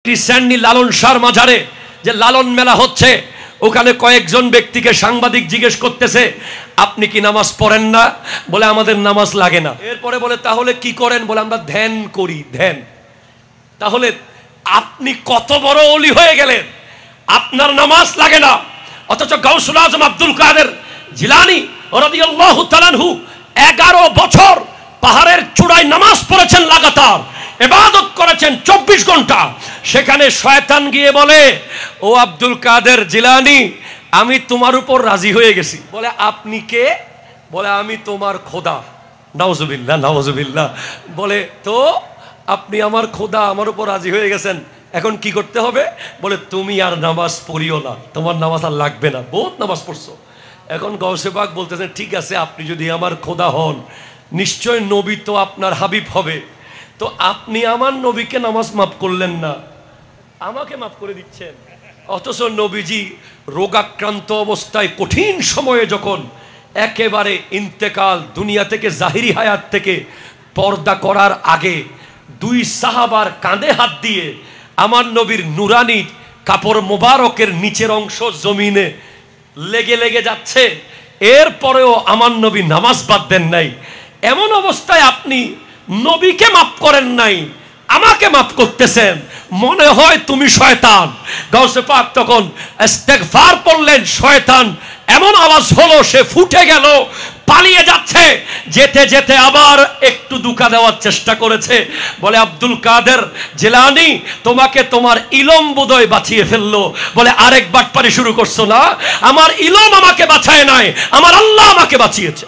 ক্রিশ্চানি লালন শাহর মাজারে যে লালন মেলা হচ্ছে, ওখানে কয়েকজন ব্যক্তিকে সাংবাদিক জিজ্ঞেস করতেছে, আপনি কি নামাজ পড়েন না? বলে আমাদের নামাজ লাগে না। এরপরে বলে তাহলে কি করেন? বলে আমরা ধ্যান করি। ধ্যান? তাহলে আপনি কত বড় ওলি হয়ে গেলেন, আপনার নামাজ লাগে না, অথচ গাউসুল আজম আব্দুল কাদের জিলানী রাদিয়াল্লাহু তাআলা আনহু 11 বছর পাহাড়ের চূড়ায় নামাজ পড়েছেন, লাগাতার ইবাদত করেছেন 24 ঘন্টা। সেখানে শয়তান গিয়ে বলে, ও আব্দুল কাদের জিলানী, আমি তোমার উপর রাজি হয়ে গেছি। বলে আপনি কে? বলে আমি তোমার খোদা। নাউজুবিল্লাহ, নাউজুবিল্লাহ। বলে তো আপনি আমার খোদা, আমার উপর রাজি হয়ে গেছেন, এখন কি করতে হবে? বলে তুমি আর নামাজ পড়িও না, তোমার নামাজ আর লাগবে না, বহুত নামাজ পড়ছো। এখন গৌসে পাক বলতেছেন, ঠিক আছে, আপনি যদি আমার খোদা হন, নিশ্চয় নবী তো আপনার হাবিব হবে, তো আপনি আমার নবীকে নামাজ মাফ করলেন না, আমাকে মাফ করে দিচ্ছেন। অথচ নবীজি রোগাক্রান্ত অবস্থায় কঠিন সময়ে যখন একেবারে ইন্তেকাল, দুনিয়া থেকে জাহিরি হায়াত থেকে পর্দা করার আগে 2 সাহাবার কাঁধে হাত দিয়ে আমার নবীর নুরানি কাপড় মোবারকের নিচের অংশ জমিনে লেগে লেগে যাচ্ছে, এরপরেও আমার নবী নামাজ বাদ দেন নাই। এমন অবস্থায় আপনি নবীকে মাফ করেন নাই, আমাকে মাফ করতেছেন, মনে হয় তুমি শয়তান। গাউসে পাক তখন ইস্তেগফার পড়লেন, শয়তান এমন আওয়াজ হলো সে ফুটে গেল, পালিয়ে যাচ্ছে। যেতে যেতে আবার একটু দুকা দেওয়ার চেষ্টা করেছে। বলে আব্দুল কাদের জিলানী, তোমাকে তোমার ইলম বোধহয় বাঁচিয়ে ফেললো। বলে আরেক বাটপারি শুরু করছো না? আমার ইলম আমাকে বাঁচায় নাই, আমার আল্লাহ আমাকে বাঁচিয়েছে।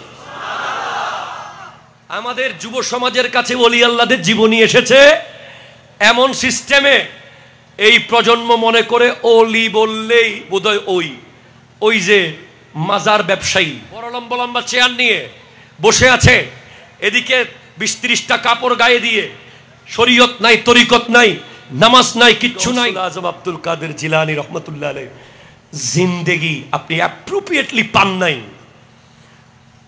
আমাদের যুব সমাজের কাছে ওলি আল্লাহদের জীবনী এসেছে এমন সিস্টেমে, এই প্রজন্ম মনে করে ওলি বললেই বোধহয় ওই যে মাজার ব্যবসায়ী বড় লম্বা লম্বা চেয়ার নিয়ে বসে আছে, এদিকে 20-30টা কাপড় গায়ে দিয়ে, শরীয়ত নাই, তরিকত নাই, নামাজ নাই, কিচ্ছু নাই। আজম আব্দুল কাদের জিলানী রহমতুল্লাহ আলাইহি জিন্দেগি আপনি অ্যাপ্রোপ্রিয়েটলি পান নাই।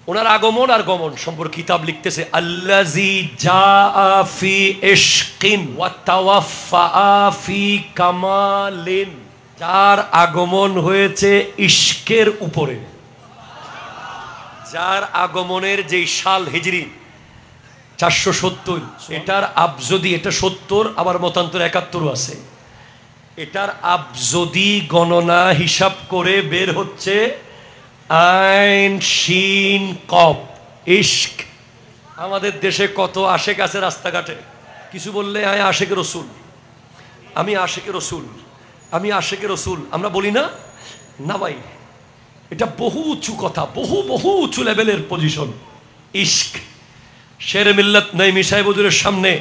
ওনার আগমন আর গমন সম্পর্কে কিতাব লিখতেছে, আল্লাযী জাআ ফি ইশকিন ওয়া তাওয়াফা ফি কামালিন, যার আগমন হয়েছে ইশকের উপরে, যার আগমনের যেই সাল হিজরি 470, এটার আবজদি, এটা 70, আবার মতান্তর 71 আছে, এটার আবজদি গণনা হিসাব করে বের হচ্ছে আইন শিন কপ ইশক। আমাদের দেশে কত আশেক আছে রাস্তাঘাটে, কিছু বললে আশেক রসুল, আমি আশেক রসুল, আমি আশেকে রসুল, আমরা বলি না? না ভাই, এটা বহু উঁচু কথা, বহু বহু উঁচু লেভেলের পজিশন। ইশক। শেরে মিল্লাত নাইমি সাহেব হুজুরের সামনে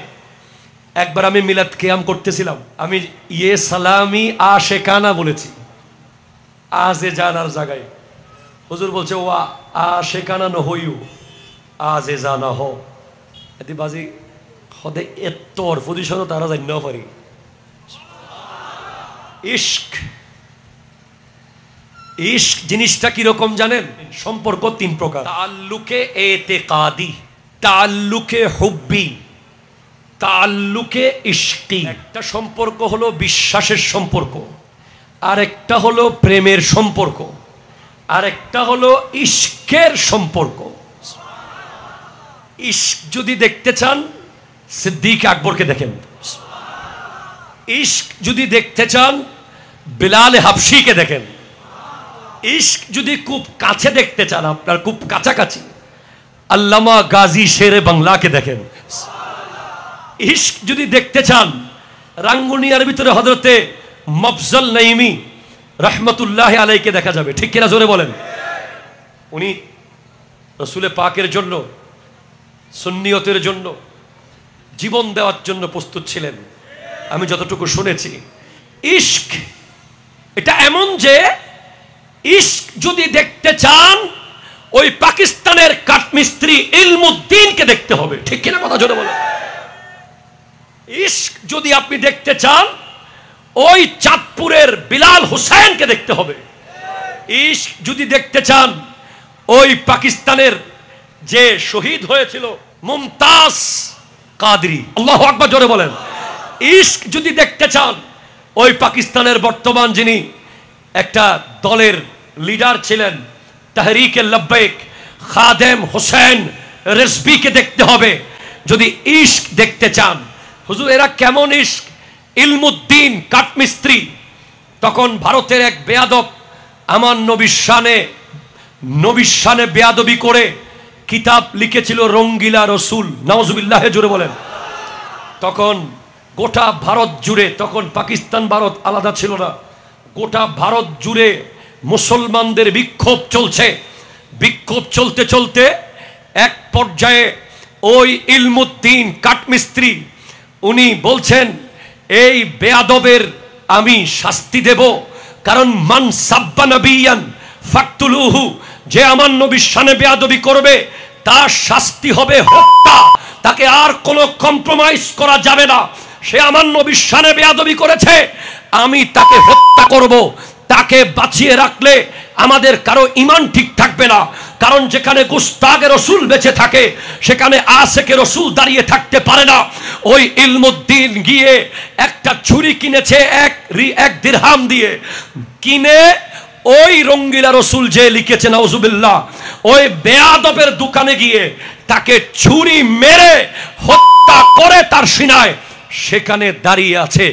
একবার আমি মিলাদ কিয়াম করতেছিলাম, আমি ইয়ে সালামি আশেকানা বলেছি, আজে জানার জায়গায়। হুজুর বলছে, ও আশেকানা ন হইও আজে জানা হ, এতে বাজি হদে এত্তর পজিশনও তারা জানি না পারি। ইশক, ইশক জিনিসটা কিরকম জানেন? সম্পর্ক 3 প্রকার: তাআল্লুকে এতেকাদি, তাআল্লুকে হুব্বি, তাআল্লুকে ইশকি। একটা সম্পর্ক হলো বিশ্বাসের সম্পর্ক, আরেকটা হলো প্রেমের সম্পর্ক, আরেকটা হলো ইশকের সম্পর্ক। ইশক যদি দেখতে চান সিদ্দিক আকবরকে দেখেন, ইশক যদি দেখতে চান বিলাল হাবশিকে দেখেন, ইশক যদি খুব কাছে দেখতে চান, আপনার খুব কাছাকাছি, আল্লামা গাজী শেরে বাংলাকে দেখেন। ইশক যদি দেখতে চান রাঙ্গুনিয়ার ভিতরে হযরতে মফজল নাইমি রহমতুল্লাহ আলাইকে দেখা যাবে। ঠিক কিনা জোরে বলেন? উনি রাসূলে পাকের জন্য, সুন্নিয়তের জন্য জীবন দেওয়ার জন্য প্রস্তুত ছিলেন, আমি যতটুকু শুনেছি। ইশক এটা এমন যে, ইশক যদি দেখতে চান ওই পাকিস্তানের কাঠমিস্ত্রি ইলমুদ্দিনকে দেখতে হবে। ঠিক কিনা কথা জোরে বলেন? ইশক যদি আপনি দেখতে চান ওই চাঁদপুরের বিলাল হুসাইনকে দেখতে হবে। ইশক যদি দেখতে চান ওই পাকিস্তানের যে শহীদ হয়েছিল মুমতাজ কাদরি, আল্লাহু আকবার জোরে বলেন। ইশক যদি দেখতে চান ওই পাকিস্তানের বর্তমান যিনি একটা দলের লিডার ছিলেন তাহরিকে লব্বৈক খাদেম হোসেন রেজভিকে দেখতে হবে যদি ইশক দেখতে চান। হুজুর এরা কেমন ইশক? ইলমুদ্দিন কাঠমিস্ত্রি, তখন ভারতের এক বেয়াদব আমার নবীর শানে বেয়াদবি করে কিতাব লিখেছিল রঙ্গিলা রসুল, নাউজুবিল্লাহ, জুড়ে বলেন। তখন গোটা ভারত জুড়ে, তখন পাকিস্তান ভারত আলাদা ছিল না, গোটা ভারত জুড়ে মুসলমানদের বিক্ষোভ চলছে। বিক্ষোভ চলতে চলতে এক পর্যায়ে ওই ইলমুদ্দিন কাঠমিস্ত্রি উনি বলছেন এই বেয়াদবের আমি শাস্তি দেব, কারণ মান সাব্বা নবিয়ান ফাকতুলুহু, যে আমার নবীর শানে বেয়াদবি করবে তার শাস্তি হবে হত্যা, তাকে আর কোনো কম্প্রোমাইজ করা যাবে না। সে আমার নবীর শানে বেয়াদবি করেছে, আমি তাকে হত্যা করব। তাকে বাঁচিয়ে রাখলে আমাদের কারো ঈমান ঠিক থাকবে না, কারণ যেখানে গুস্তাগে রসুল বেঁচে থাকে সেখানে আশেকে রসুল দাঁড়িয়ে থাকতে পারে না। ওই ইলমুদ্দিন গিয়ে একটা ছুরি কিনেছে এক দিরহাম দিয়ে, কিনে ওই রঙ্গিলা রসুল যে লিখেছে নাউজুবিল্লাহ, ওই বেয়াদবের দোকানে গিয়ে তাকে ছুরি মেরে হত্যা করে তার সিনায় সেখানে দাঁড়িয়ে আছে